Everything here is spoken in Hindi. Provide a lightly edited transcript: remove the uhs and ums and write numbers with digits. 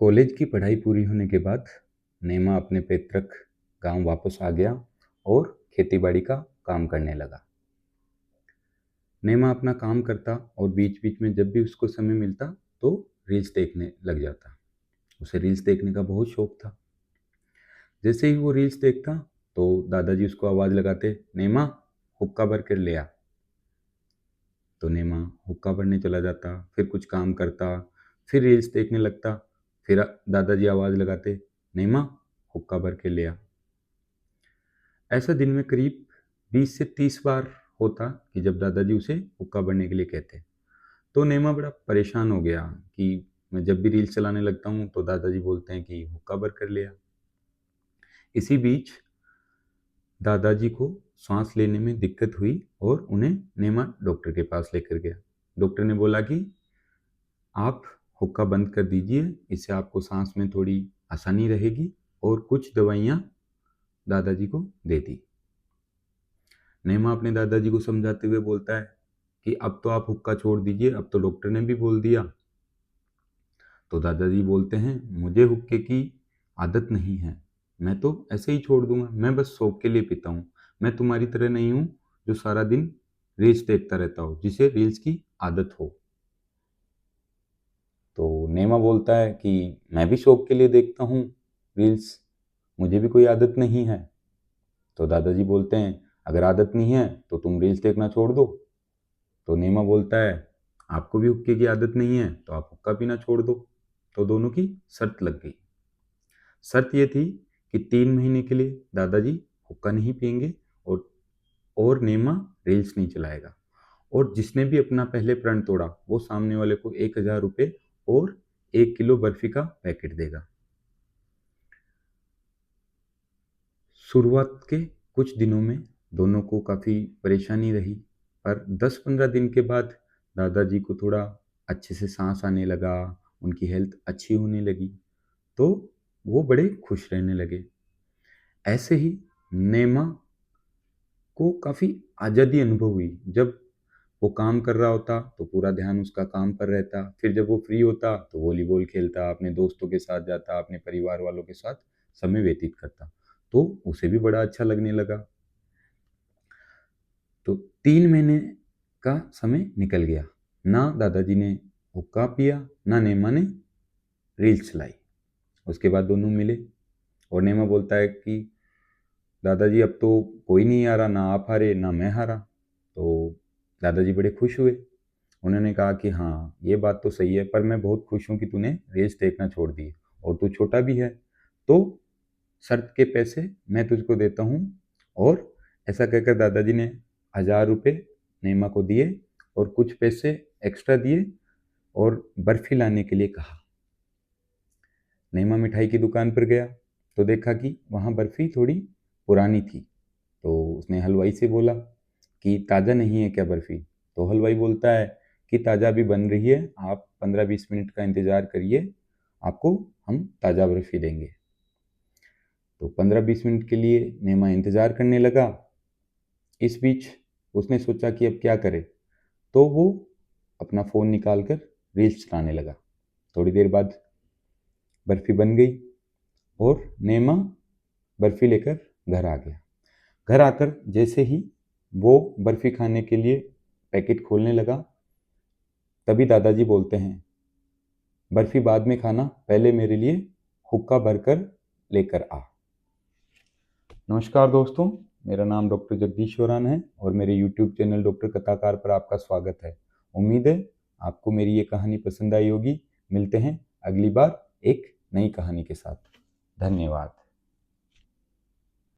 कॉलेज की पढ़ाई पूरी होने के बाद नेमा अपने पैतृक गांव वापस आ गया और खेतीबाड़ी का काम करने लगा। नेमा अपना काम करता और बीच बीच में जब भी उसको समय मिलता तो रील्स देखने लग जाता। उसे रील्स देखने का बहुत शौक था। जैसे ही वो रील्स देखता तो दादाजी उसको आवाज़ लगाते, नेमा हुक्का भर कर ले आ। तो नेमा हुक्का भरने चला जाता, फिर कुछ काम करता, फिर रील्स देखने लगता। फिर दादाजी आवाज़ लगाते, नेमा हुक्का भर के ले आ। ऐसा दिन में करीब 20 से 30 बार होता कि जब दादाजी उसे हुक्का भरने के लिए कहते। तो नेमा बड़ा परेशान हो गया कि मैं जब भी रील्स चलाने लगता हूँ तो दादाजी बोलते हैं कि हुक्का भर कर ले आ। इसी बीच दादाजी को सांस लेने में दिक्कत हुई और उन्हें नेमा डॉक्टर के पास लेकर गया। डॉक्टर ने बोला कि आप हुक्का बंद कर दीजिए, इससे आपको सांस में थोड़ी आसानी रहेगी, और कुछ दवाइयाँ दादाजी को दे दी। नेमा अपने दादाजी को समझाते हुए बोलता है कि अब तो आप हुक्का छोड़ दीजिए, अब तो डॉक्टर ने भी बोल दिया। तो दादाजी बोलते हैं, मुझे हुक्के की आदत नहीं है, मैं तो ऐसे ही छोड़ दूंगा, मैं बस शौक के लिए पीता हूँ। मैं तुम्हारी तरह नहीं हूँ जो सारा दिन रील्स देखता रहता हो, जिसे रील्स की आदत हो। तो नेमा बोलता है कि मैं भी शौक के लिए देखता हूँ रील्स, मुझे भी कोई आदत नहीं है। तो दादाजी बोलते हैं, अगर आदत नहीं है तो तुम रील्स देखना छोड़ दो। तो नेमा बोलता है, आपको भी हुक्के की आदत नहीं है तो आप हुक्का पीना छोड़ दो। तो दोनों की शर्त लग गई। शर्त ये थी कि 3 महीने के लिए दादाजी हुक्का नहीं पियेंगे और नेमा रील्स नहीं चलाएगा। और जिसने भी अपना पहले प्रण तोड़ा वो सामने वाले को 1000 रुपये और 1 किलो बर्फी का पैकेट देगा। शुरुआत के कुछ दिनों में दोनों को काफ़ी परेशानी रही, पर 10-15 दिन के बाद दादाजी को थोड़ा अच्छे से सांस आने लगा, उनकी हेल्थ अच्छी होने लगी, तो वो बड़े खुश रहने लगे। ऐसे ही नेमा को काफ़ी आज़ादी अनुभव हुई। जब वो काम कर रहा होता तो पूरा ध्यान उसका काम पर रहता, फिर जब वो फ्री होता तो वॉलीबॉल खेलता, अपने दोस्तों के साथ जाता, अपने परिवार वालों के साथ समय व्यतीत करता। तो उसे भी बड़ा अच्छा लगने लगा। तो 3 महीने का समय निकल गया, ना दादाजी ने हुक्का पिया, ना नेमा ने रील्स चलाई। उसके बाद दोनों मिले और नेमा बोलता है कि दादाजी अब तो कोई नहीं आ रहा, ना आप हारे ना मैं हारा। तो दादाजी बड़े खुश हुए। उन्होंने कहा कि हाँ, ये बात तो सही है, पर मैं बहुत खुश हूँ कि तूने रेस देखना छोड़ दी और तू छोटा भी है, तो शर्त के पैसे मैं तुझको देता हूँ। और ऐसा कहकर दादाजी ने 1000 रुपये नेमा को दिए और कुछ पैसे एक्स्ट्रा दिए और बर्फी लाने के लिए कहा। नेमा मिठाई की दुकान पर गया तो देखा कि वहाँ बर्फी थोड़ी पुरानी थी। तो उसने हलवाई से बोला कि ताज़ा नहीं है क्या बर्फी? तो हलवाई बोलता है कि ताज़ा अभी बन रही है, आप 15-20 मिनट का इंतज़ार करिए, आपको हम ताज़ा बर्फी देंगे। तो 15-20 मिनट के लिए नेमा इंतज़ार करने लगा। इस बीच उसने सोचा कि अब क्या करे, तो वो अपना फ़ोन निकाल कर रील्स चलाने लगा। थोड़ी देर बाद बर्फी बन गई और नेमा बर्फी लेकर घर आ गया। घर आकर जैसे ही वो बर्फी खाने के लिए पैकेट खोलने लगा, तभी दादाजी बोलते हैं, बर्फी बाद में खाना, पहले मेरे लिए हुक्का भरकर लेकर आ। नमस्कार दोस्तों, मेरा नाम डॉक्टर जगदीश वरान है और मेरे YouTube चैनल डॉक्टर कथाकार पर आपका स्वागत है। उम्मीद है आपको मेरी ये कहानी पसंद आई होगी। मिलते हैं अगली बार एक नई कहानी के साथ। धन्यवाद।